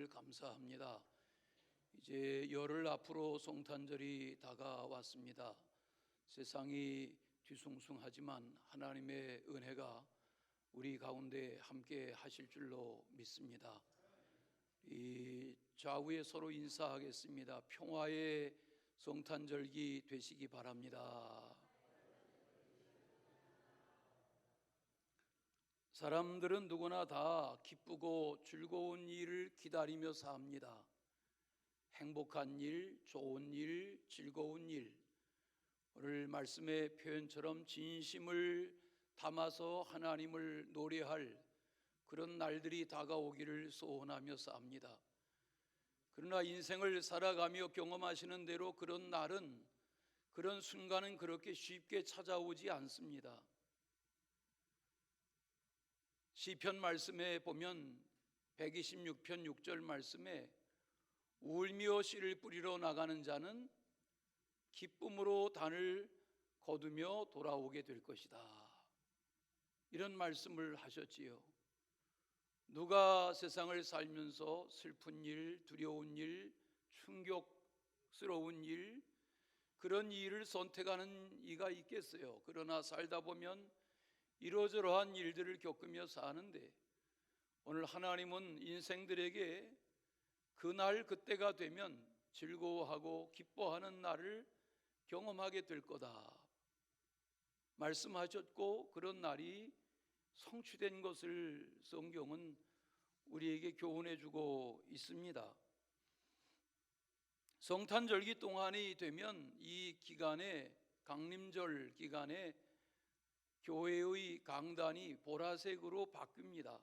하나님을 감사합니다. 이제 열흘 앞으로 성탄절이 다가왔습니다. 세상이 뒤숭숭하지만 하나님의 은혜가 우리 가운데 함께 하실 줄로 믿습니다. 이 좌우에 서로 인사하겠습니다. 평화의 성탄절기 되시기 바랍니다. 사람들은 누구나 다 기쁘고 즐거운 일을 기다리며 삽니다. 행복한 일, 좋은 일, 즐거운 일. 오늘 말씀의 표현처럼 진심을 담아서 하나님을 노래할 그런 날들이 다가오기를 소원하며 삽니다. 그러나 인생을 살아가며 경험하시는 대로 그런 날은, 그런 순간은 그렇게 쉽게 찾아오지 않습니다. 시편 말씀에 보면 126편 6절 말씀에 울며 씨를 뿌리러 나가는 자는 기쁨으로 단을 거두며 돌아오게 될 것이다, 이런 말씀을 하셨지요. 누가 세상을 살면서 슬픈 일, 두려운 일, 충격스러운 일, 그런 일을 선택하는 이가 있겠어요. 그러나 살다 보면 이러저러한 일들을 겪으며 사는데, 오늘 하나님은 인생들에게 그날 그때가 되면 즐거워하고 기뻐하는 날을 경험하게 될 거다 말씀하셨고, 그런 날이 성취된 것을 성경은 우리에게 교훈해 주고 있습니다. 성탄절기 동안이 되면 이 기간에, 강림절 기간에 교회의 강단이 보라색으로 바뀝니다.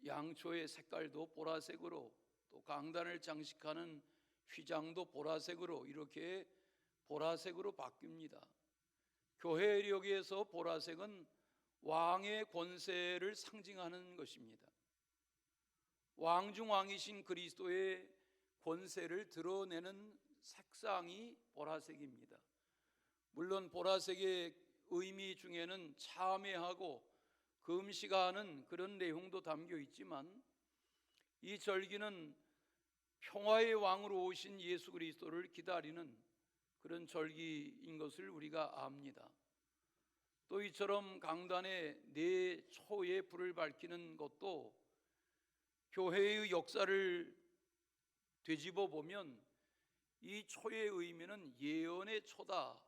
양초의 색깔도 보라색으로, 또 강단을 장식하는 휘장도 보라색으로, 이렇게 보라색으로 바뀝니다. 교회력에서 보라색은 왕의 권세를 상징하는 것입니다. 왕 중 왕이신 그리스도의 권세를 드러내는 색상이 보라색입니다. 물론 보라색의 의미 중에는 참회하고 금식하는 그런 내용도 담겨 있지만, 이 절기는 평화의 왕으로 오신 예수 그리스도를 기다리는 그런 절기인 것을 우리가 압니다. 또 이처럼 강단에 네 초에 불을 밝히는 것도 교회의 역사를 되짚어 보면 이 초의 의미는 예언의 초다,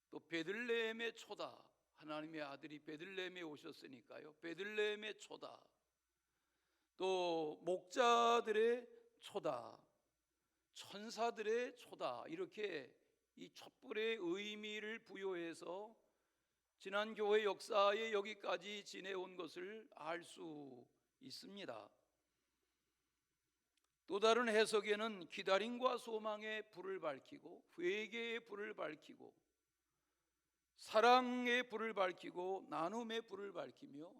또 베들레헴의 초다. 하나님의 아들이 베들레헴에 오셨으니까요, 베들레헴의 초다. 또 목자들의 초다, 천사들의 초다, 이렇게 이 촛불의 의미를 부여해서 지난 교회 역사에 여기까지 지내온 것을 알 수 있습니다. 또 다른 해석에는 기다림과 소망의 불을 밝히고, 회개의 불을 밝히고, 사랑의 불을 밝히고, 나눔의 불을 밝히며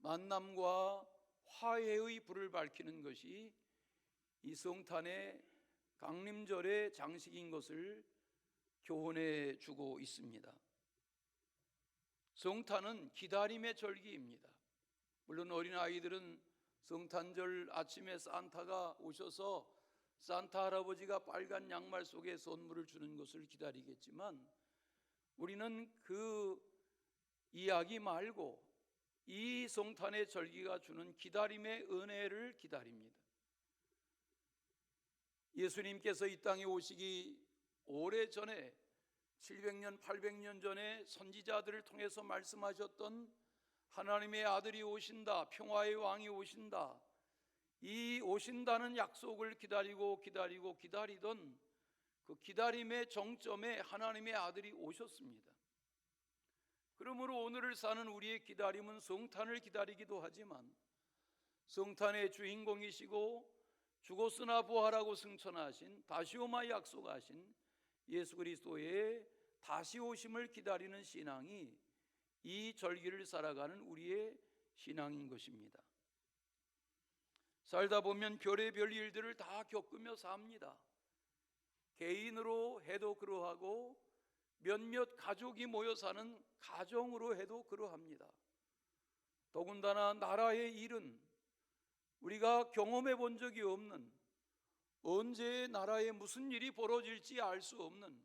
만남과 화해의 불을 밝히는 것이 이 성탄의 강림절의 장식인 것을 교훈해 주고 있습니다. 성탄은 기다림의 절기입니다. 물론 어린아이들은 성탄절 아침에 산타가 오셔서 산타 할아버지가 빨간 양말 속에 선물을 주는 것을 기다리겠지만, 우리는 그 이야기 말고 이 성탄의 절기가 주는 기다림의 은혜를 기다립니다. 예수님께서 이 땅에 오시기 오래전에, 700년 800년 전에 선지자들을 통해서 말씀하셨던 하나님의 아들이 오신다, 평화의 왕이 오신다, 이 오신다는 약속을 기다리던 그 기다림의 정점에 하나님의 아들이 오셨습니다. 그러므로 오늘을 사는 우리의 기다림은 성탄을 기다리기도 하지만, 성탄의 주인공이시고 죽었으나 부활하고 승천하신, 다시 오마 약속하신 예수 그리스도의 다시 오심을 기다리는 신앙이 이 절기를 살아가는 우리의 신앙인 것입니다. 살다 보면 별의별 일들을 다 겪으며 삽니다. 개인으로 해도 그러하고, 몇몇 가족이 모여 사는 가정으로 해도 그러합니다. 더군다나 나라의 일은, 우리가 경험해 본 적이 없는, 언제 나라에 무슨 일이 벌어질지 알 수 없는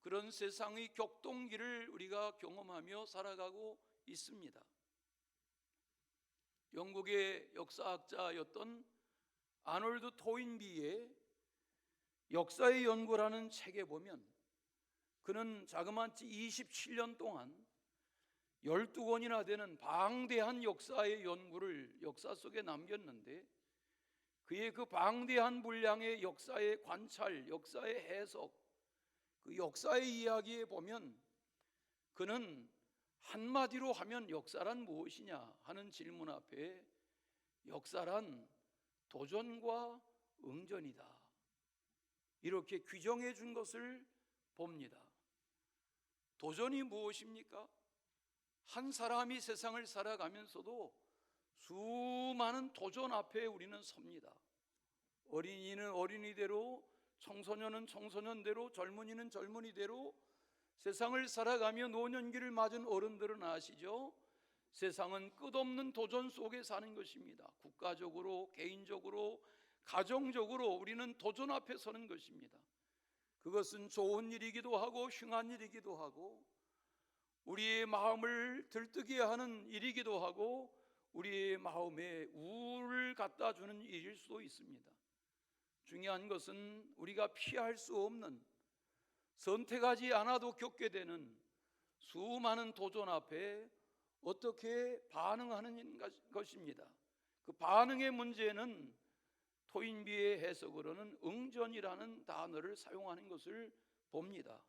그런 세상의 격동기를 우리가 경험하며 살아가고 있습니다. 영국의 역사학자였던 아놀드 토인비의 역사의 연구라는 책에 보면, 그는 자그마치 27년 동안 12권이나 되는 방대한 역사의 연구를 역사 속에 남겼는데, 그의 그 방대한 분량의 역사의 관찰, 역사의 해석, 그 역사의 이야기에 보면 그는 한마디로 하면 역사란 무엇이냐 하는 질문 앞에 역사란 도전과 응전이다, 이렇게 규정해 준 것을 봅니다. 도전이 무엇입니까? 한 사람이 세상을 살아가면서도 수많은 도전 앞에 우리는 섭니다. 어린이는 어린이대로, 청소년은 청소년대로, 젊은이는 젊은이대로 세상을 살아가며 노년기를 맞은 어른들은 아시죠? 세상은 끝없는 도전 속에 사는 것입니다. 국가적으로, 개인적으로, 가정적으로 우리는 도전 앞에 서는 것입니다. 그것은 좋은 일이기도 하고 흉한 일이기도 하고, 우리의 마음을 들뜨게 하는 일이기도 하고, 우리의 마음에 우울을 갖다 주는 일일 수도 있습니다. 중요한 것은 우리가 피할 수 없는, 선택하지 않아도 겪게 되는 수많은 도전 앞에 어떻게 반응하는 것입니다. 그 반응의 문제는 토인비의 해석으로는 응전이라는 단어를 사용하는 것을 봅니다.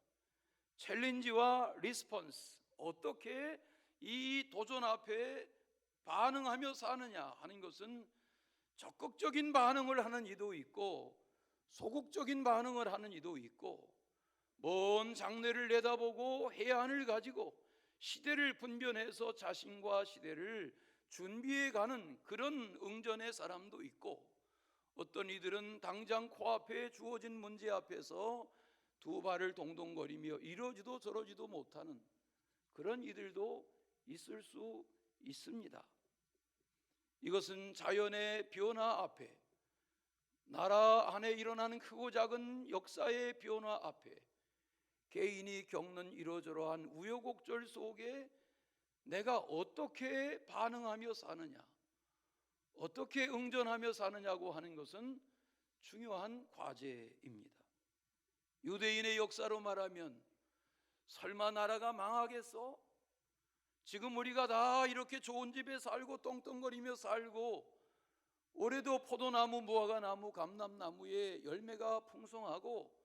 챌린지와 리스폰스, 어떻게 이 도전 앞에 반응하며 사느냐 하는 것은 적극적인 반응을 하는 이도 있고 소극적인 반응을 하는 이도 있고, 먼 장래를 내다보고 해안을 가지고 시대를 분별해서 자신과 시대를 준비해 가는 그런 응전의 사람도 있고, 어떤 이들은 당장 코앞에 주어진 문제 앞에서 두 발을 동동거리며 이러지도 저러지도 못하는 그런 이들도 있을 수 있습니다. 이것은 자연의 변화 앞에, 나라 안에 일어나는 크고 작은 역사의 변화 앞에, 개인이 겪는 이러저러한 우여곡절 속에 내가 어떻게 반응하며 사느냐, 어떻게 응전하며 사느냐고 하는 것은 중요한 과제입니다. 유대인의 역사로 말하면 설마 나라가 망하겠어? 지금 우리가 다 이렇게 좋은 집에 살고 떵떵거리며 살고, 올해도 포도나무, 무화과나무, 감람나무에 열매가 풍성하고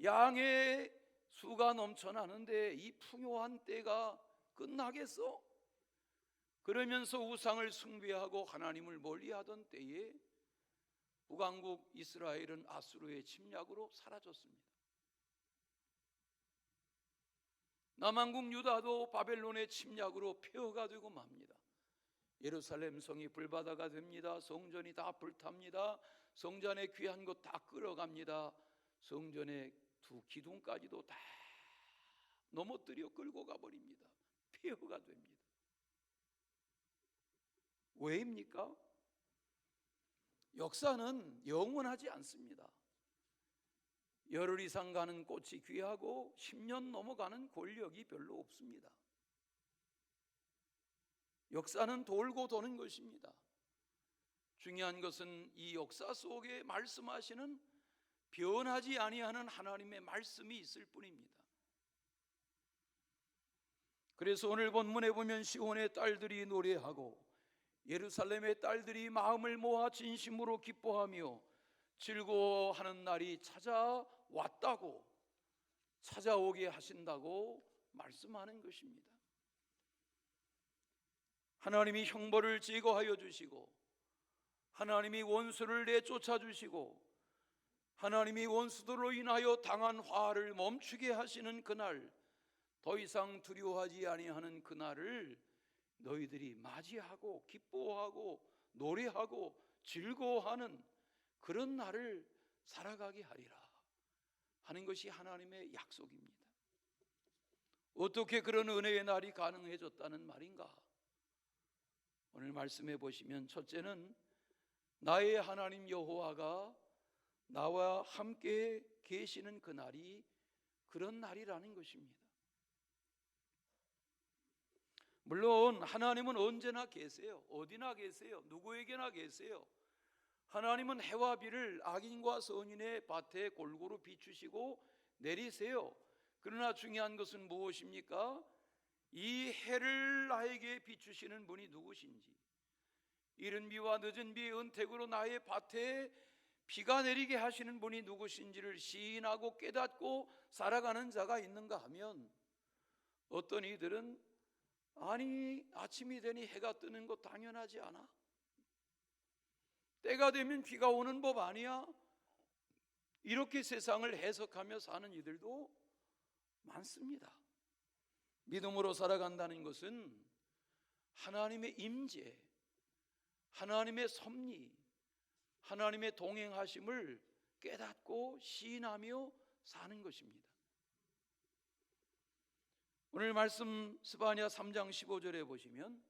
양의 수가 넘쳐나는데 이 풍요한 때가 끝나겠어? 그러면서 우상을 숭배하고 하나님을 멀리하던 때에 북왕국 이스라엘은 아수르의 침략으로 사라졌습니다. 남왕국 유다도 바벨론의 침략으로 폐허가 되고 맙니다. 예루살렘 성이 불바다가 됩니다. 성전이 다 불탑니다. 성전의 귀한 것 다 끌어갑니다. 성전의 두 기둥까지도 다 넘어뜨려 끌고 가버립니다. 폐허가 됩니다. 왜입니까? 역사는 영원하지 않습니다. 열흘 이상 가는 꽃이 귀하고 10년 넘어가는 권력이 별로 없습니다. 역사는 돌고 도는 것입니다. 중요한 것은 이 역사 속에 말씀하시는 변하지 아니하는 하나님의 말씀이 있을 뿐입니다. 그래서 오늘 본문에 보면 시온의 딸들이 노래하고 예루살렘의 딸들이 마음을 모아 진심으로 기뻐하며 즐거워하는 날이 찾아왔다고, 찾아오게 하신다고 말씀하는 것입니다. 하나님이 형벌을 제거하여 주시고, 하나님이 원수를 내쫓아 주시고, 하나님이 원수들로 인하여 당한 화를 멈추게 하시는 그날, 더 이상 두려워하지 아니하는 그날을 너희들이 맞이하고 기뻐하고 노래하고 즐거워하는 그런 날을 살아가게 하리라 하는 것이 하나님의 약속입니다. 어떻게 그런 은혜의 날이 가능해졌다는 말인가? 오늘 말씀해 보시면 첫째는 나의 하나님 여호와가 나와 함께 계시는 그날이 그런 날이라는 것입니다. 물론 하나님은 언제나 계세요. 어디나 계세요. 누구에게나 계세요. 하나님은 해와 비를 악인과 선인의 밭에 골고루 비추시고 내리세요. 그러나 중요한 것은 무엇입니까? 이 해를 나에게 비추시는 분이 누구신지, 이른 비와 늦은 비의 은택으로 나의 밭에 비가 내리게 하시는 분이 누구신지를 시인하고 깨닫고 살아가는 자가 있는가 하면, 어떤 이들은 아니 아침이 되니 해가 뜨는 거 당연하지 않아? 때가 되면 비가 오는 법 아니야? 이렇게 세상을 해석하며 사는 이들도 많습니다. 믿음으로 살아간다는 것은 하나님의 임재, 하나님의 섭리, 하나님의 동행하심을 깨닫고 시인하며 사는 것입니다. 오늘 말씀 스바냐 3장 15절에 보시면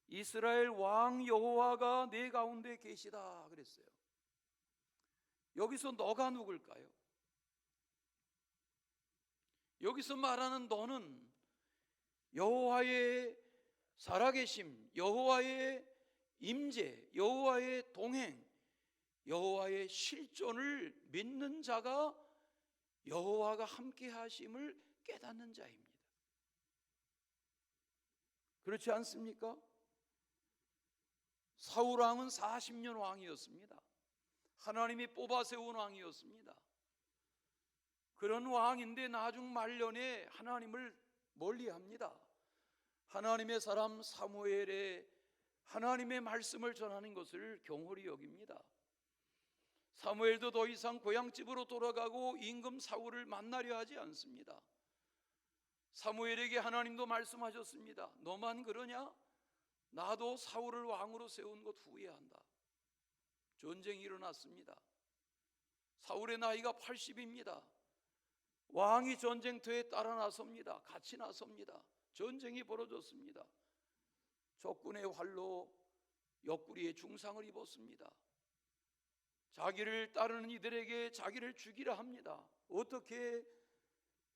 이스라엘 왕 여호와가 내 가운데 계시다 그랬어요. 여기서 너가 누굴까요? 여기서 말하는 너는 여호와의 살아계심, 여호와의 임재, 여호와의 동행, 여호와의 실존을 믿는 자가 여호와가 함께 하심을 깨닫는 자입니다. 그렇지 않습니까? 사울 왕은 40년 왕이었습니다. 하나님이 뽑아 세운 왕이었습니다. 그런 왕인데 나중 말년에 하나님을 멀리합니다. 하나님의 사람 사무엘에 하나님의 말씀을 전하는 것을 경홀히 여깁니다. 사무엘도 더 이상 고향집으로 돌아가고 임금 사울을 만나려 하지 않습니다. 사무엘에게 하나님도 말씀하셨습니다. 너만 그러냐? 나도 사울을 왕으로 세운 것 후회한다. 전쟁이 일어났습니다. 사울의 나이가 80입니다. 왕이 전쟁터에 따라 나섭니다. 같이 나섭니다. 전쟁이 벌어졌습니다. 적군의 활로 옆구리에 중상을 입었습니다. 자기를 따르는 이들에게 자기를 죽이라 합니다. 어떻게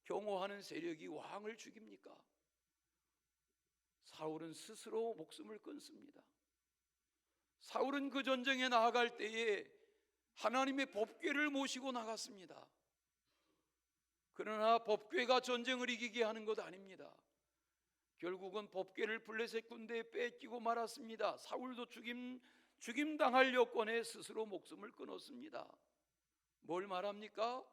경호하는 세력이 왕을 죽입니까? 사울은 스스로 목숨을 끊습니다. 사울은 그 전쟁에 나아갈 때에 하나님의 법궤를 모시고 나갔습니다. 그러나 법궤가 전쟁을 이기게 하는 것 아닙니다. 결국은 법궤를 블레셋 군대에 뺏기고 말았습니다. 사울도 죽임당할 여건에 스스로 목숨을 끊었습니다. 뭘 말합니까?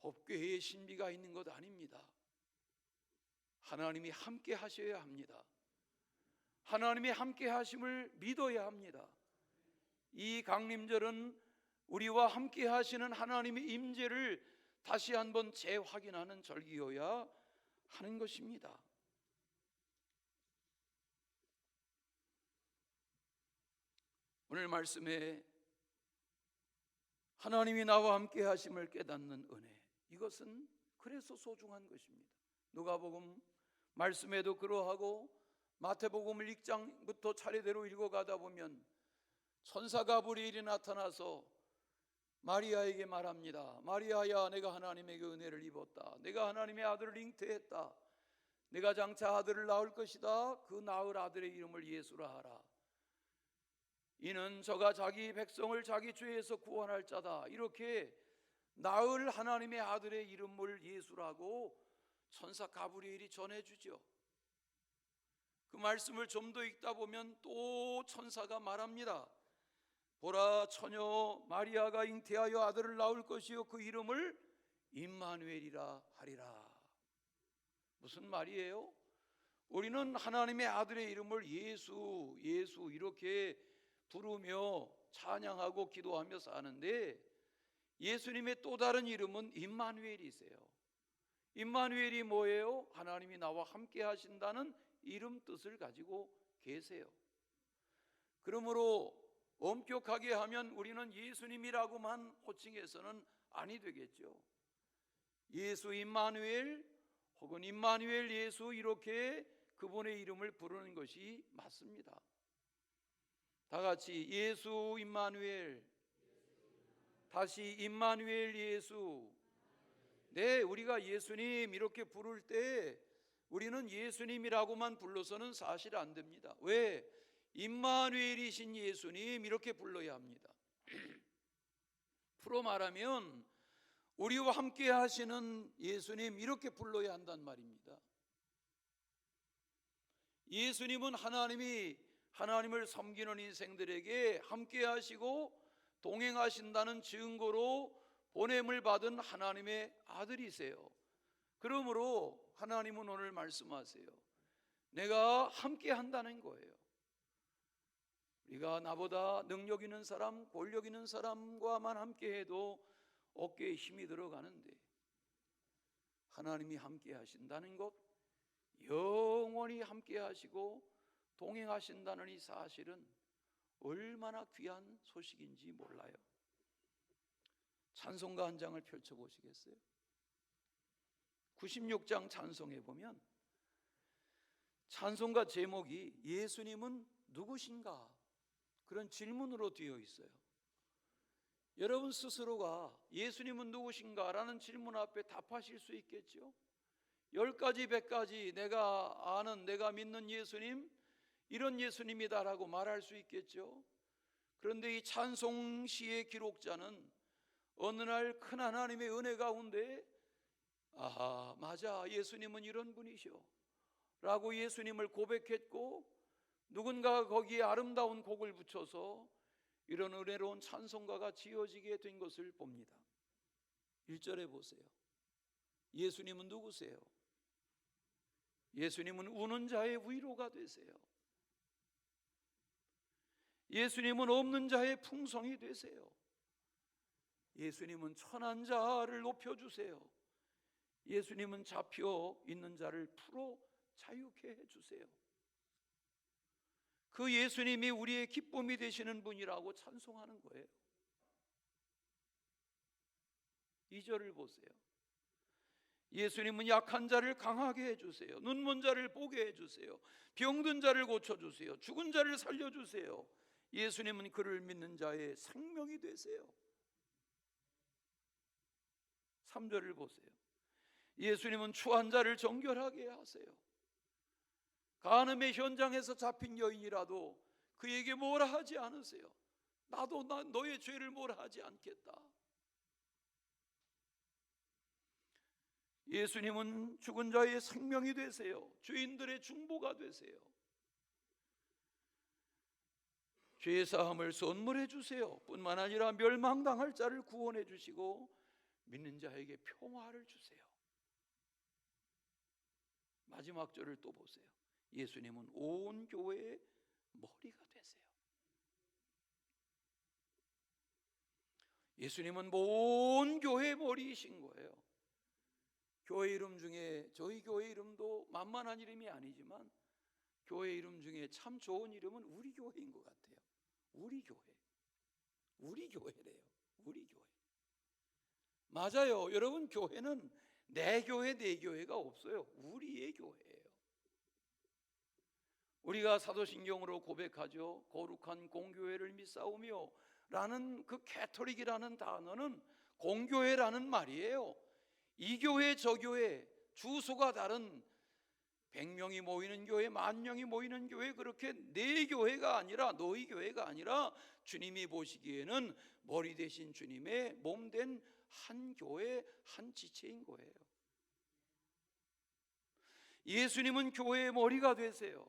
법궤에 신비가 있는 것 아닙니다. 하나님이 함께 하셔야 합니다. 하나님의 함께 하심을 믿어야 합니다. 이 강림절은 우리와 함께 하시는 하나님의 임재를 다시 한번 재확인하는 절기여야 하는 것입니다. 오늘 말씀에 하나님이 나와 함께 하심을 깨닫는 은혜, 이것은 그래서 소중한 것입니다. 누가복음 말씀에도 그러하고 마태복음 1장부터 차례대로 읽어가다 보면 천사 가브리엘이 나타나서 마리아에게 말합니다. 마리아야, 내가 하나님에게 은혜를 입었다. 내가 하나님의 아들을 잉태했다. 내가 장차 아들을 낳을 것이다. 그 낳을 아들의 이름을 예수라 하라. 이는 저가 자기 백성을 자기 죄에서 구원할 자다. 이렇게 낳을 하나님의 아들의 이름을 예수라고 천사 가브리엘이 전해주죠. 그 말씀을 좀 더 읽다 보면 또 천사가 말합니다. 보라, 처녀 마리아가 잉태하여 아들을 낳을 것이요 그 이름을 임마누엘이라 하리라. 무슨 말이에요? 우리는 하나님의 아들의 이름을 예수 이렇게 부르며 찬양하고 기도하며 사는데, 예수님의 또 다른 이름은 임마누엘이세요. 임마누엘이 뭐예요? 하나님이 나와 함께 하신다는 이름 뜻을 가지고 계세요. 그러므로 엄격하게 하면 우리는 예수님이라고만 호칭해서는 아니 되겠죠. 예수 임마누엘 혹은 임마누엘 예수, 이렇게 그분의 이름을 부르는 것이 맞습니다. 다 같이 예수 임마누엘. 다시 임마누엘 예수. 네, 우리가 예수님 이렇게 부를 때 우리는 예수님이라고만 불러서는 사실 안 됩니다. 왜? 임마누엘이신 예수님 이렇게 불러야 합니다. 풀어 말하면 우리와 함께 하시는 예수님 이렇게 불러야 한단 말입니다. 예수님은 하나님을 섬기는 인생들에게 함께 하시고 동행하신다는 증거로 보냄을 받은 하나님의 아들이세요. 그러므로 하나님은 오늘 말씀하세요. 내가 함께 한다는 거예요. 우리가 나보다 능력 있는 사람, 권력 있는 사람과만 함께 해도 어깨에 힘이 들어가는데 하나님이 함께 하신다는 것, 영원히 함께 하시고 동행하신다는 이 사실은 얼마나 귀한 소식인지 몰라요. 찬송가 한 장을 펼쳐보시겠어요? 96장 찬송에 보면 찬송가 제목이 예수님은 누구신가? 그런 질문으로 되어 있어요. 여러분 스스로가 예수님은 누구신가? 라는 질문 앞에 답하실 수 있겠죠? 10가지 100가지 내가 아는 내가 믿는 예수님 이런 예수님이다라고 말할 수 있겠죠? 그런데 이 찬송시의 기록자는 어느 날 큰 하나님의 은혜 가운데 아하 맞아 예수님은 이런 분이셔 라고 예수님을 고백했고 누군가가 거기에 아름다운 곡을 붙여서 이런 은혜로운 찬송가가 지어지게 된 것을 봅니다. 1절에 보세요. 예수님은 누구세요? 예수님은 우는 자의 위로가 되세요. 예수님은 없는 자의 풍성이 되세요. 예수님은 천한 자를 높여주세요. 예수님은 잡혀 있는 자를 풀어 자유케 해주세요. 그 예수님이 우리의 기쁨이 되시는 분이라고 찬송하는 거예요. 2절을 보세요. 예수님은 약한 자를 강하게 해주세요. 눈먼 자를 보게 해주세요. 병든 자를 고쳐주세요. 죽은 자를 살려주세요. 예수님은 그를 믿는 자의 생명이 되세요. 3절을 보세요. 예수님은 추한 자를 정결하게 하세요. 간음의 현장에서 잡힌 여인이라도 그에게 뭐라 하지 않으세요. 나도 너의 죄를 뭐라 하지 않겠다. 예수님은 죽은 자의 생명이 되세요. 죄인들의 중보가 되세요. 죄 사함을 선물해 주세요. 뿐만 아니라 멸망당할 자를 구원해 주시고 믿는 자에게 평화를 주세요. 마지막 절을 또 보세요. 예수님은 온 교회의 머리가 되세요. 예수님은 온 교회의 머리이신 거예요. 교회 이름 중에 저희 교회 이름도 만만한 이름이 아니지만 교회 이름 중에 참 좋은 이름은 우리 교회인 것 같아요. 우리 교회. 우리 교회래요. 우리 교회. 맞아요. 여러분 교회는 내 교회 내 교회가 없어요. 우리의 교회예요. 우리가 사도신경으로 고백하죠. 거룩한 공교회를 믿사오며 라는 그 캐토릭이라는 단어는 공교회라는 말이에요. 이 교회 저 교회 주소가 다른 100명이 모이는 교회, 10,000명이 모이는 교회, 그렇게 내 교회가 아니라 너희 교회가 아니라 주님이 보시기에는 머리 대신 주님의 몸된 한 교회, 한 지체인 거예요. 예수님은 교회의 머리가 되세요.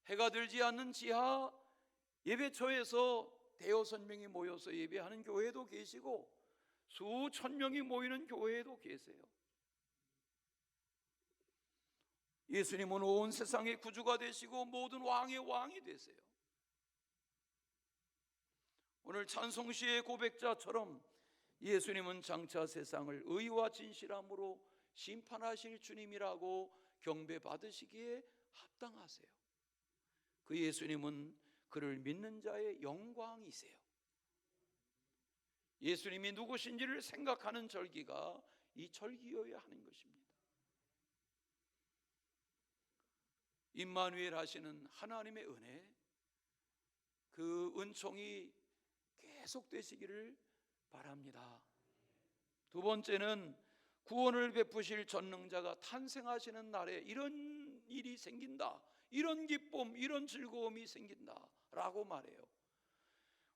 해가 들지 않는 지하 예배처에서 대여섯 명이 모여서 예배하는 교회도 계시고 수천 명이 모이는 교회에도 계세요. 예수님은 온 세상의 구주가 되시고 모든 왕의 왕이 되세요. 오늘 찬송시의 고백자처럼 예수님은 장차 세상을 의와 진실함으로 심판하실 주님이라고 경배받으시기에 합당하세요. 그 예수님은 그를 믿는 자의 영광이세요. 예수님이 누구신지를 생각하는 절기가 이 절기여야 하는 것입니다. 임마누엘 하시는 하나님의 은혜, 그 은총이 계속되시기를 바랍니다. 두 번째는 구원을 베푸실 전능자가 탄생하시는 날에 이런 일이 생긴다, 이런 기쁨, 이런 즐거움이 생긴다라고 말해요.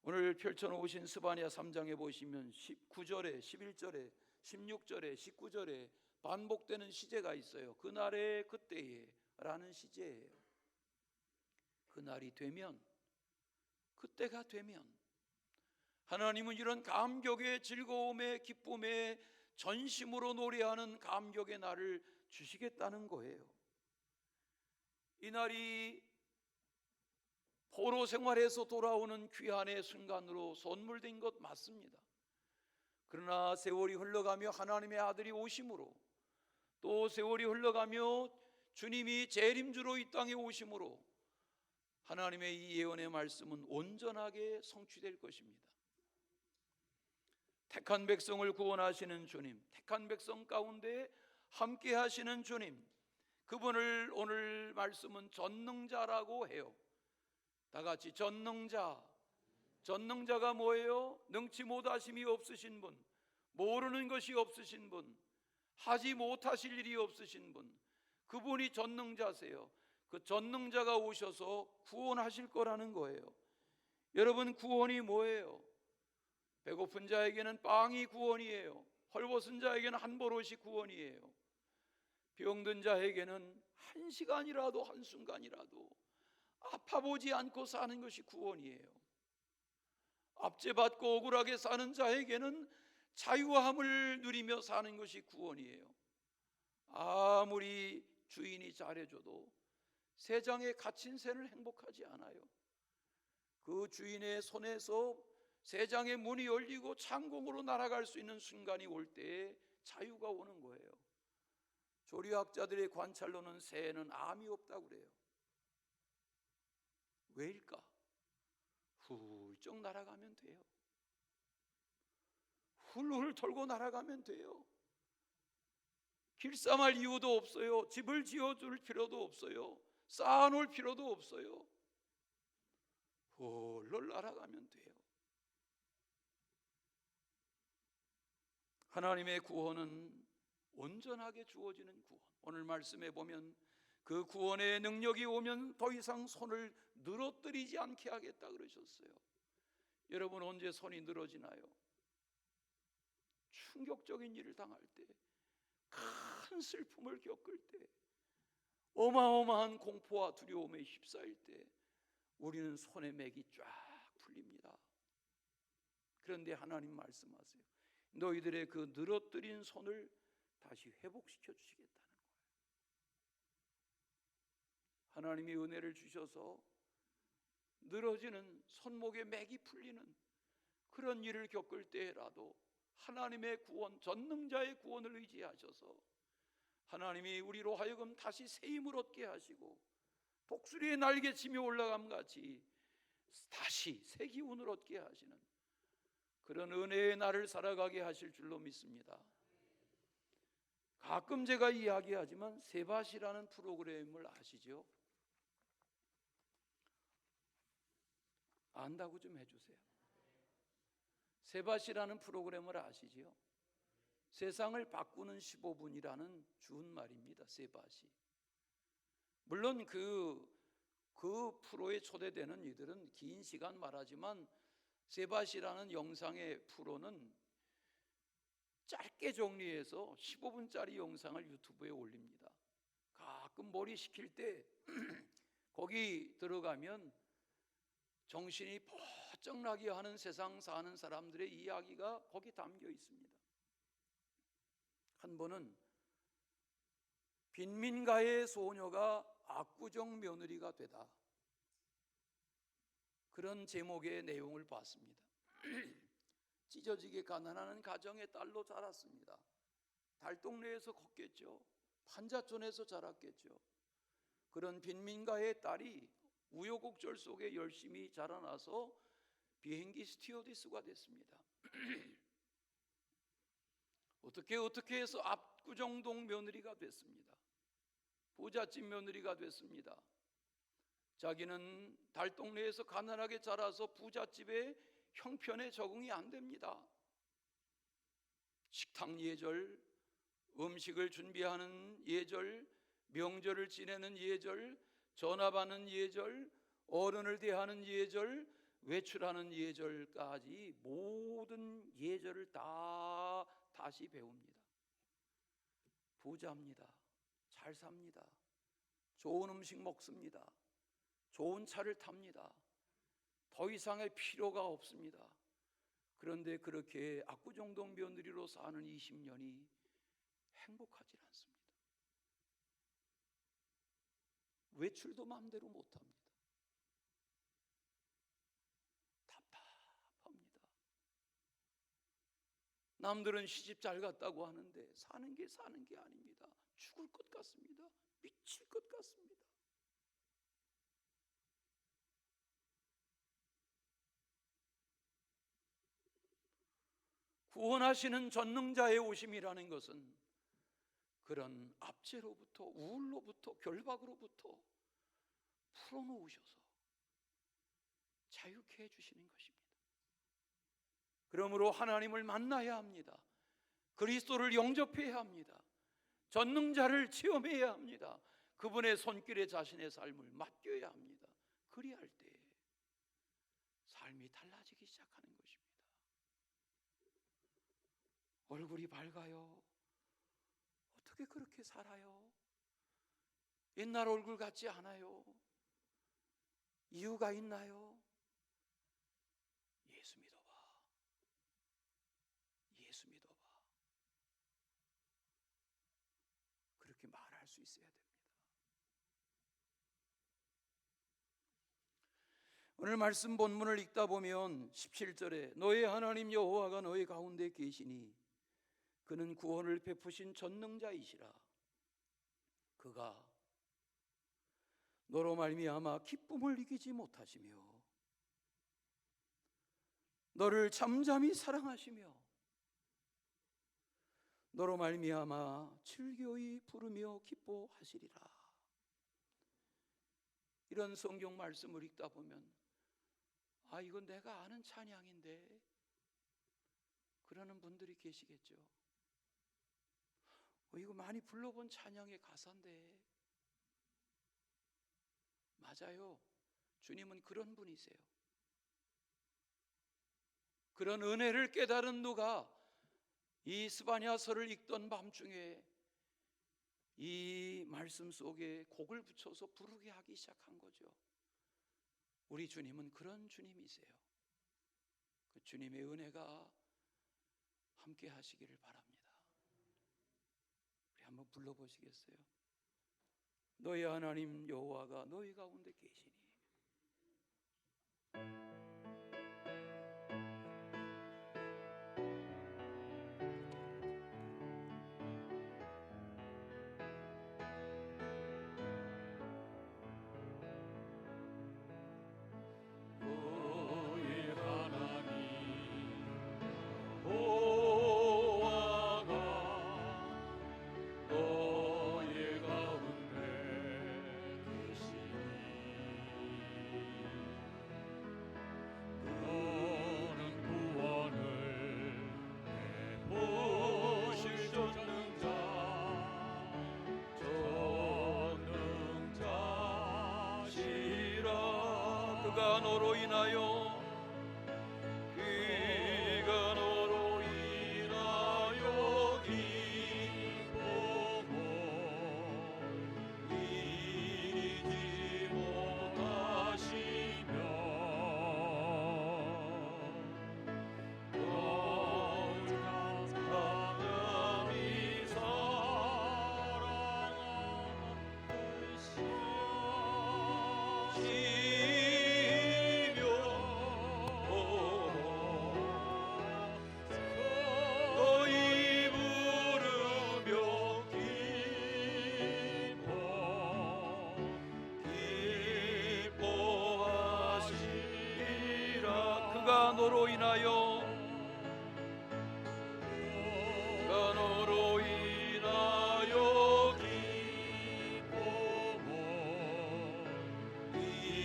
오늘 펼쳐놓으신 스바냐 3장에 보시면 9절에 11절에 16절에 19절에 반복되는 시제가 있어요. 그날에 그때에 라는 시제예요. 그날이 되면, 그때가 되면 하나님은 이런 감격의 즐거움의 기쁨의 전심으로 노래하는 감격의 날을 주시겠다는 거예요. 이 날이 포로 생활에서 돌아오는 귀한의 순간으로 선물된 것 맞습니다. 그러나 세월이 흘러가며 하나님의 아들이 오심으로, 또 세월이 흘러가며 주님이 재림주로 이 땅에 오심으로 하나님의 이 예언의 말씀은 온전하게 성취될 것입니다. 택한 백성을 구원하시는 주님, 택한 백성 가운데 함께 하시는 주님, 그분을 오늘 말씀은 전능자라고 해요. 다 같이 전능자. 전능자가 뭐예요? 능치 못하심이 없으신 분, 모르는 것이 없으신 분, 하지 못하실 일이 없으신 분, 그분이 전능자세요. 그 전능자가 오셔서 구원하실 거라는 거예요. 여러분, 구원이 뭐예요? 배고픈 자에게는 빵이 구원이에요. 헐벗은 자에게는 한 버릇이 구원이에요. 병든 자에게는 한 시간이라도, 한 순간이라도 아파보지 않고 사는 것이 구원이에요. 압제받고 억울하게 사는 자에게는 자유함을 누리며 사는 것이 구원이에요. 아무리 주인이 잘해줘도 세상에 갇힌 새는 행복하지 않아요. 그 주인의 손에서 세상의 문이 열리고 창공으로 날아갈 수 있는 순간이 올 때에 자유가 오는 거예요. 조류학자들의 관찰로는 새에는 암이 없다고 그래요. 왜일까? 훌쩍 날아가면 돼요. 훌훌 털고 날아가면 돼요. 길쌈할 이유도 없어요. 집을 지어줄 필요도 없어요. 쌓아놓을 필요도 없어요. 훌훌 날아가면 돼요. 하나님의 구원은 온전하게 주어지는 구원. 오늘 말씀에 보면 그 구원의 능력이 오면 더 이상 손을 늘어뜨리지 않게 하겠다 그러셨어요. 여러분, 언제 손이 늘어지나요? 충격적인 일을 당할 때, 큰 슬픔을 겪을 때, 어마어마한 공포와 두려움에 휩싸일 때 우리는 손의 맥이 쫙 풀립니다. 그런데 하나님 말씀하세요. 너희들의 그 늘어뜨린 손을 다시 회복시켜 주시겠다는 거예요. 하나님이 은혜를 주셔서 늘어지는 손목의 맥이 풀리는 그런 일을 겪을 때라도 하나님의 구원, 전능자의 구원을 의지하셔서 하나님이 우리로 하여금 다시 새 힘을 얻게 하시고 독수리의 날개치며 올라감 같이 다시 새 기운을 얻게 하시는 그런 은혜의 날을 살아가게 하실 줄로 믿습니다. 가끔 제가 이야기하지만 세바시라는 프로그램을 아시죠? 안다고 좀 해주세요. 세바시라는 프로그램을 아시지요? 세상을 바꾸는 15분이라는 준말입니다. 세바시. 물론 그 프로에 초대되는 이들은 긴 시간 말하지만 세바시라는 영상의 프로는 짧게 정리해서 15분짜리 영상을 유튜브에 올립니다. 가끔 머리 식힐 때 거기 들어가면 정신이 번쩍 나게 하는 세상 사는 사람들의 이야기가 거기 담겨 있습니다. 한 번은 빈민가의 소녀가 압구정 며느리가 되다, 그런 제목의 내용을 봤습니다. 찢어지게 가난한 가정의 딸로 자랐습니다. 달동네에서 컸겠죠. 판자촌에서 자랐겠죠. 그런 빈민가의 딸이 우여곡절 속에 열심히 자라나서 비행기 스튜어디스가 됐습니다. 어떻게 해서 압구정동 며느리가 됐습니다. 부잣집 며느리가 됐습니다. 자기는 달동네에서 가난하게 자라서 부잣집의 형편에 적응이 안 됩니다. 식탁 예절, 음식을 준비하는 예절, 명절을 지내는 예절, 전화 받는 예절, 어른을 대하는 예절, 외출하는 예절까지 모든 예절을 다시 배웁니다. 부자입니다. 잘 삽니다. 좋은 음식 먹습니다. 좋은 차를 탑니다. 더 이상의 필요가 없습니다. 그런데 그렇게 압구정동 며느리로 사는 20년이 행복하지 않습니다. 외출도 마음대로 못합니다. 답답합니다. 남들은 시집 잘 갔다고 하는데 사는 게 아닙니다. 죽을 것 같습니다. 미칠 것 같습니다. 구원하시는 전능자의 오심이라는 것은 그런 압제로부터, 우울로부터, 결박으로부터 풀어놓으셔서 자유케 해주시는 것입니다. 그러므로 하나님을 만나야 합니다. 그리스도를 영접해야 합니다. 전능자를 체험해야 합니다. 그분의 손길에 자신의 삶을 맡겨야 합니다. 그리할 때 삶이 달라지기 시작하는 것입니다. 얼굴이 밝아요. 어떻게 그렇게 살아요? 옛날 얼굴 같지 않아요. 이유가 있나요? 예수 믿어봐. 예수 믿어봐. 그렇게 말할 수 있어야 됩니다. 오늘 말씀 본문을 읽다 보면 17절에 너의 하나님 여호와가 너희 가운데 계시니 그는 구원을 베푸신 전능자이시라. 그가 너로 말미암아 기쁨을 이기지 못하시며 너를 잠잠히 사랑하시며 너로 말미암아 즐거이 부르며 기뻐하시리라. 이런 성경 말씀을 읽다 보면 이건 내가 아는 찬양인데 그러는 분들이 계시겠죠. 이거 많이 불러본 찬양의 가사인데. 맞아요. 주님은 그런 분이세요. 그런 은혜를 깨달은 누가 이 스바냐서를 읽던 밤중에 이 말씀 속에 곡을 붙여서 부르게 하기 시작한 거죠. 우리 주님은 그런 주님이세요. 그 주님의 은혜가 함께 하시기를 바랍니다. 우리 한번 불러보시겠어요? 너희 하나님 여호와가 너희 가운데 계시니 그가 너로 인하여 기쁨을 이기지 못하시며 너를 잠잠히 그가 너로 인하여 기쁨을 이기지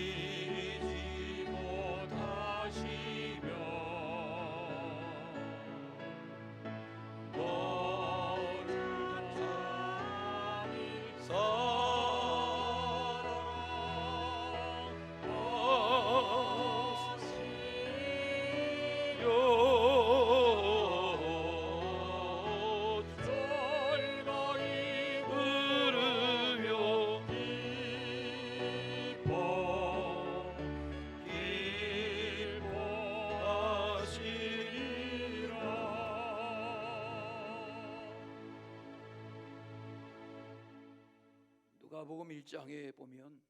마가복음 1장에 보면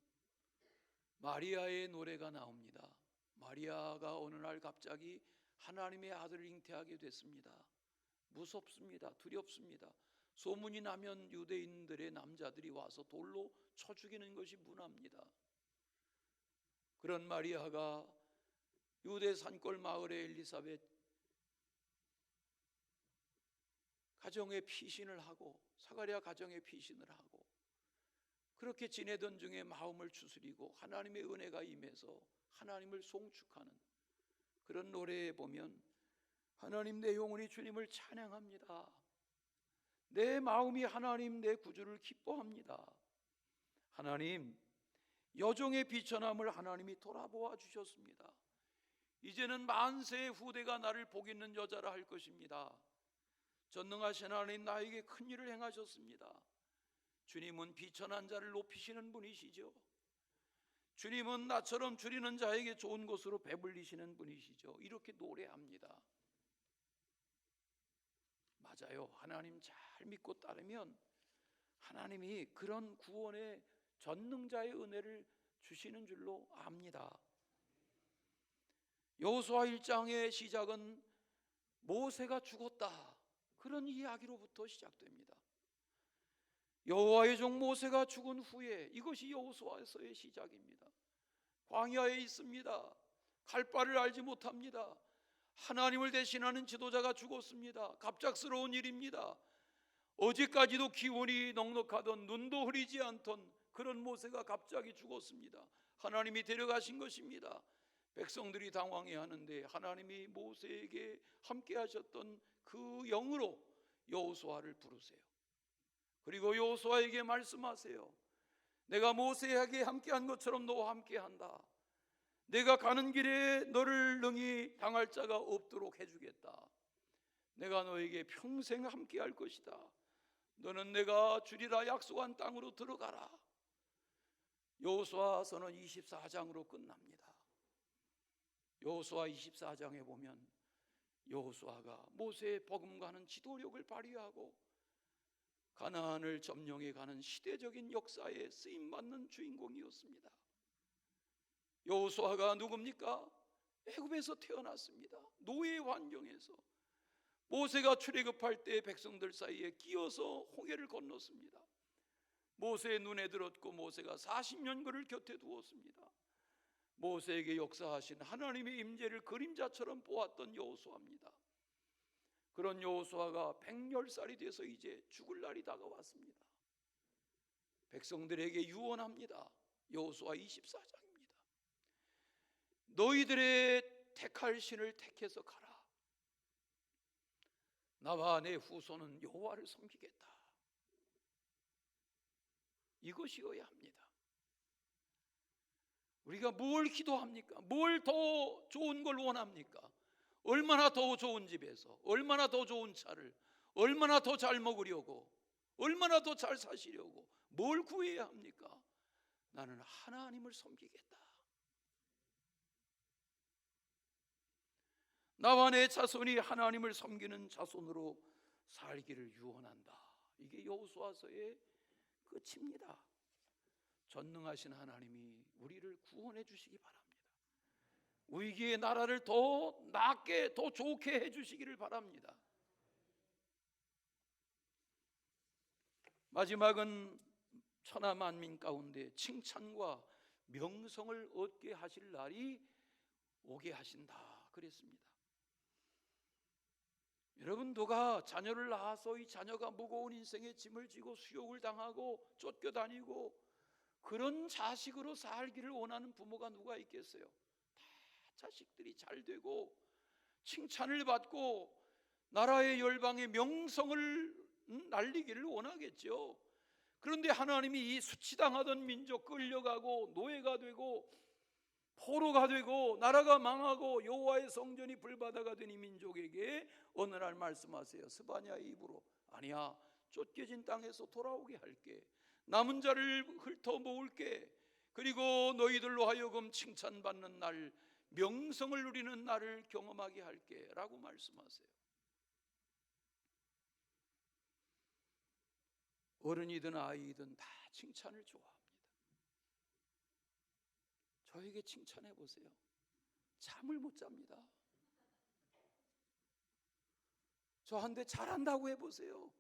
마리아의 노래가 나옵니다. 마리아가 어느 날 갑자기 하나님의 아들을 잉태하게 됐습니다. 무섭습니다. 두렵습니다. 소문이 나면 유대인들의 남자들이 와서 돌로 쳐 죽이는 것이 문화입니다. 그런 마리아가 유대 산골 마을의 엘리사벳 가정에 피신을 하고, 사가랴 가정에 피신을 하고, 그렇게 지내던 중에 마음을 추스리고 하나님의 은혜가 임해서 하나님을 송축하는 그런 노래에 보면, 하나님 내 영혼이 주님을 찬양합니다. 내 마음이 하나님 내 구주를 기뻐합니다. 하나님, 여종의 비천함을 하나님이 돌아보아 주셨습니다. 이제는 만세의 후대가 나를 복 있는 여자라 할 것입니다. 전능하신 하나님, 나에게 큰 일을 행하셨습니다. 주님은 비천한 자를 높이시는 분이시죠. 주님은 나처럼 줄이는 자에게 좋은 곳으로 배불리시는 분이시죠. 이렇게 노래합니다. 맞아요. 하나님 잘 믿고 따르면 하나님이 그런 구원의 전능자의 은혜를 주시는 줄로 압니다. 여호수아 1장의 시작은 모세가 죽었다, 그런 이야기로부터 시작됩니다. 여호와의 종 모세가 죽은 후에, 이것이 여호수아서의 시작입니다. 광야에 있습니다. 갈 바를 알지 못합니다. 하나님을 대신하는 지도자가 죽었습니다. 갑작스러운 일입니다. 어제까지도 기온이 넉넉하던 눈도 흐리지 않던 그런 모세가 갑자기 죽었습니다. 하나님이 데려가신 것입니다. 백성들이 당황해하는데 하나님이 모세에게 함께 하셨던 그 영으로 여호수아를 부르세요. 그리고 여호수아에게 말씀하세요. 내가 모세에게 함께한 것처럼 너와 함께한다. 내가 가는 길에 너를 능히 당할 자가 없도록 해주겠다. 내가 너에게 평생 함께할 것이다. 너는 내가 주리라 약속한 땅으로 들어가라. 여호수아서는 24장으로 끝납니다. 여호수아 24장에 보면 여호수아가 모세의 버금가는 지도력을 발휘하고 가나안을 점령해 가는 시대적인 역사에 쓰임받는 주인공이었습니다. 여호수아가 누굽니까? 애굽에서 태어났습니다. 노예 환경에서 모세가 출애굽할 때 백성들 사이에 끼어서 홍해를 건넜습니다. 모세의 눈에 들었고 모세가 40년 그를 곁에 두었습니다. 모세에게 역사하신 하나님의 임재를 그림자처럼 보았던 여호수아입니다. 그런 여호수아가 110살이 돼서 이제 죽을 날이 다가왔습니다. 백성들에게 유언합니다. 여호수아 24장입니다. 너희들의 택할 신을 택해서 가라. 나와 내 후손은 여호와를 섬기겠다. 이것이어야 합니다. 우리가 뭘 기도합니까? 뭘 더 좋은 걸 원합니까? 얼마나 더 좋은 집에서, 얼마나 더 좋은 차를, 얼마나 더 잘 먹으려고, 얼마나 더 잘 사시려고 뭘 구해야 합니까? 나는 하나님을 섬기겠다. 나와 내 자손이 하나님을 섬기는 자손으로 살기를 유언한다. 이게 여호수아서의 끝입니다. 전능하신 하나님이 우리를 구원해 주시기 바랍니다. 위기의 나라를 더 낫게, 더 좋게 해 주시기를 바랍니다. 마지막은 천하 만민 가운데 칭찬과 명성을 얻게 하실 날이 오게 하신다 그랬습니다. 여러분, 누가 자녀를 낳아서 이 자녀가 무거운 인생의 짐을 지고 수욕을 당하고 쫓겨다니고 그런 자식으로 살기를 원하는 부모가 누가 있겠어요? 다 자식들이 잘 되고 칭찬을 받고 나라의 열방의 명성을 날리기를 원하겠죠. 그런데 하나님이 이 수치당하던 민족, 끌려가고 노예가 되고 포로가 되고 나라가 망하고 여호와의 성전이 불바다가 된 이 민족에게 어느 날 말씀하세요. 스바냐의 입으로, 아니야, 쫓겨진 땅에서 돌아오게 할게. 남은 자를 훑어 모을게. 그리고 너희들로 하여금 칭찬받는 날, 명성을 누리는 날을 경험하게 할게 라고 말씀하세요. 어른이든 아이든 다 칭찬을 좋아합니다. 저에게 칭찬해 보세요. 잠을 못 잡니다. 저한테 잘한다고 해보세요.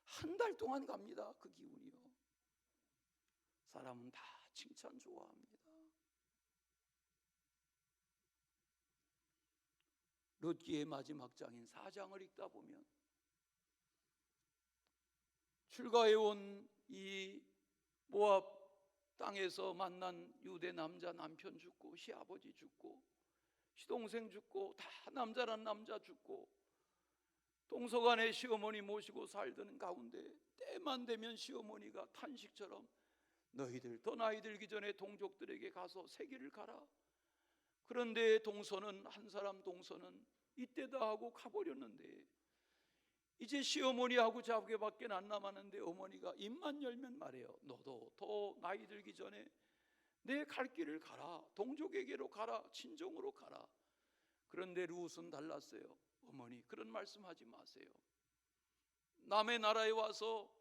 한 달 동안 갑니다. 그 기운이요. 사람은 다 칭찬 좋아합니다. 룻기의 마지막 장인 4장을 읽다 보면 출가해온 이 모압 땅에서 만난 유대 남자 남편 죽고 시아버지 죽고 시동생 죽고 다 남자란 남자 죽고 동서간에 시어머니 모시고 살던 가운데 때만 되면 시어머니가 탄식처럼 너희들 더 나이 들기 전에 동족들에게 가서 세기를 가라. 그런데 동서는 한 사람 동서는 이때다 하고 가버렸는데 이제 시어머니하고 자기밖에 안 남았는데 어머니가 입만 열면 말해요. 너도 더 나이 들기 전에 내 갈 길을 가라. 동족에게로 가라. 친정으로 가라. 그런데 룻은 달랐어요. 어머니 그런 말씀하지 마세요. 남의 나라에 와서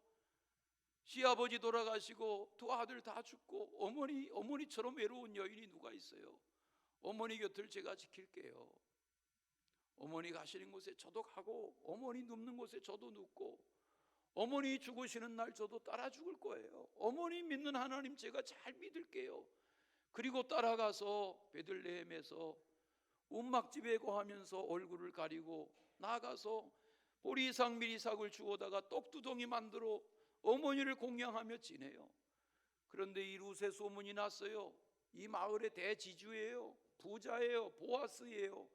시아버지 돌아가시고 두 아들 다 죽고 어머니처럼 외로운 여인이 누가 있어요. 어머니 곁을 제가 지킬게요. 어머니 가시는 곳에 저도 가고 어머니 눕는 곳에 저도 눕고 어머니 죽으시는 날 저도 따라 죽을 거예요. 어머니 믿는 하나님 제가 잘 믿을게요. 그리고 따라가서 베들레헴에서 움막집에 거하면서 얼굴을 가리고 나가서 보리상 미리삭을 주워다가 떡두덩이 만들어 어머니를 공양하며 지내요. 그런데 이 룻의 소문이 났어요. 이 마을의 대지주예요. 부자예요. 보아스예요.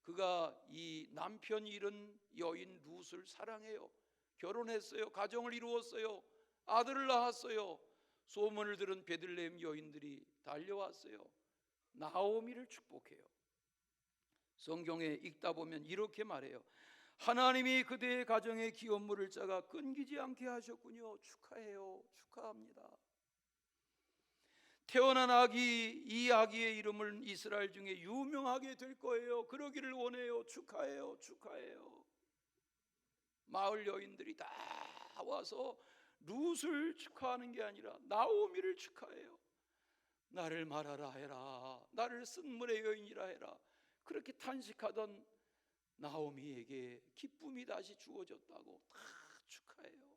그가 이 남편 잃은 여인 룻을 사랑해요. 결혼했어요. 가정을 이루었어요. 아들을 낳았어요. 소문을 들은 베들레헴 여인들이 달려왔어요. 나오미를 축복해요. 성경에 읽다 보면 이렇게 말해요. 하나님이 그대의 가정에 기업물을 짜가 끊기지 않게 하셨군요. 축하해요. 축하합니다. 태어난 아기, 이 아기의 이름을 이스라엘 중에 유명하게 될 거예요. 그러기를 원해요. 축하해요. 축하해요. 마을 여인들이 다 와서 룻을 축하하는 게 아니라 나오미를 축하해요. 나를 말하라 해라. 나를 쓴물의 여인이라 해라. 그렇게 탄식하던 나오미에게 기쁨이 다시 주어졌다고 다 축하해요.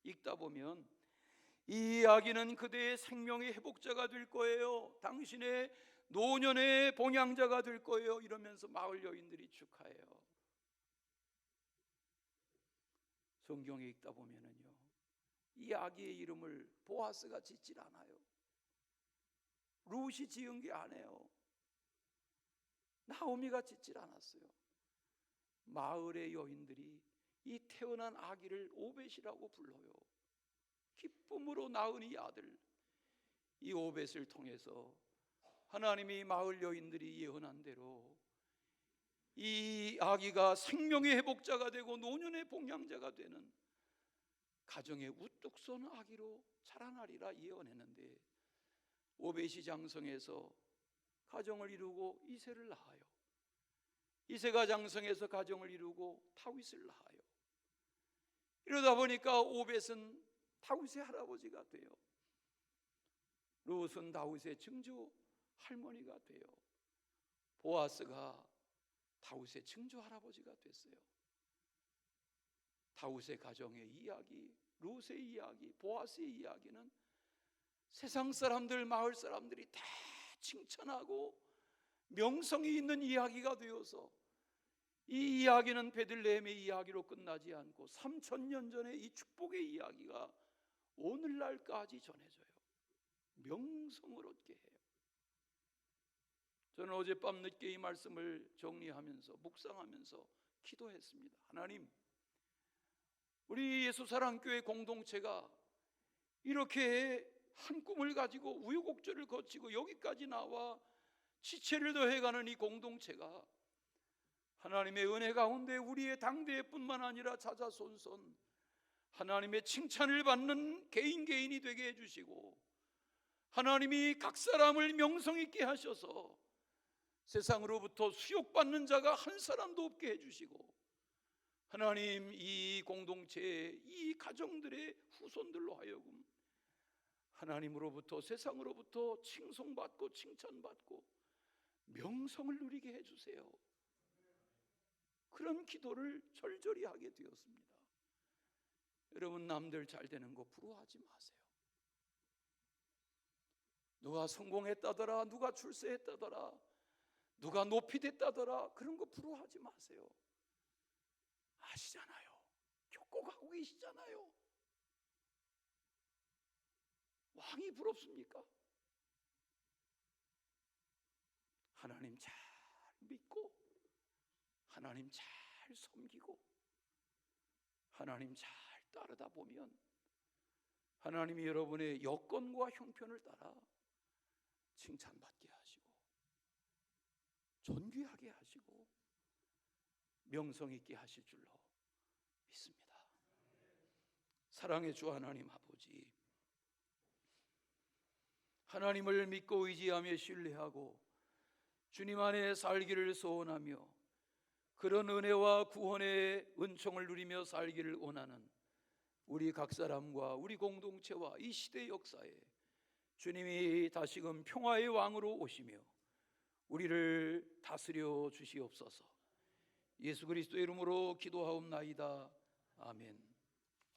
읽다 보면 이 아기는 그대의 생명의 회복자가 될 거예요. 당신의 노년의 봉양자가 될 거예요. 이러면서 마을 여인들이 축하해요. 성경에 읽다 보면은요, 이 아기의 이름을 보아스가 짓질 않아요. 룻이 지은 게 아니에요. 나오미가 짓질 않았어요. 마을의 여인들이 이 태어난 아기를 오벳이라고 불러요. 기쁨으로 낳은 이 아들, 이 오벳을 통해서 하나님이 마을 여인들이 예언한 대로 이 아기가 생명의 회복자가 되고 노년의 봉양자가 되는 가정의 우뚝 선 아기로 자라나리라 예언했는데 오벳이 장성해서 가정을 이루고 이새를 낳아요. 이새가 장성해서 가정을 이루고 다윗을 낳아요. 이러다 보니까 오벳은 다윗의 할아버지가 돼요. 룻은 다윗의 증조 할머니가 돼요. 보아스가 다윗의 증조 할아버지가 됐어요. 다윗의 가정의 이야기, 룻의 이야기, 보아스의 이야기는 세상 사람들, 마을 사람들이 다 칭찬하고 명성이 있는 이야기가 되어서 이 이야기는 베들레헴의 이야기로 끝나지 않고 3000년 전의 이 축복의 이야기가 오늘날까지 전해져요. 명성을 얻게 해요. 저는 어젯밤 늦게 이 말씀을 정리하면서 묵상하면서 기도했습니다. 하나님, 우리 예수사랑교회 공동체가 이렇게 한 꿈을 가지고 우여곡절을 거치고 여기까지 나와 지체를 더해가는 이 공동체가 하나님의 은혜 가운데 우리의 당대뿐만 아니라 자자손손 하나님의 칭찬을 받는 개인이 되게 해주시고 하나님이 각 사람을 명성 있게 하셔서 세상으로부터 수욕받는 자가 한 사람도 없게 해주시고 하나님, 이 공동체, 이 가정들의 후손들로 하여금 하나님으로부터, 세상으로부터 칭송받고 칭찬받고 명성을 누리게 해주세요. 그런 기도를 절절히 하게 되었습니다. 여러분, 남들 잘 되는 거 부러워하지 마세요. 누가 성공했다더라, 누가 출세했다더라, 누가 높이 됐다더라, 그런 거 부러워하지 마세요. 아시잖아요. 겪어가고 계시잖아요. 왕이 부럽습니까? 하나님 잘 믿고, 하나님 잘 섬기고, 하나님 잘 따르다 보면 하나님이 여러분의 여건과 형편을 따라 칭찬받게 하시고, 존귀하게 하시고, 명성 있게 하실 줄로 믿습니다. 사랑의 주 하나님 아버지, 하나님을 믿고 의지하며 신뢰하고 주님 안에 살기를 소원하며 그런 은혜와 구원의 은총을 누리며 살기를 원하는 우리 각 사람과 우리 공동체와 이 시대 역사에 주님이 다시금 평화의 왕으로 오시며 우리를 다스려 주시옵소서. 예수 그리스도의 이름으로 기도하옵나이다. 아멘.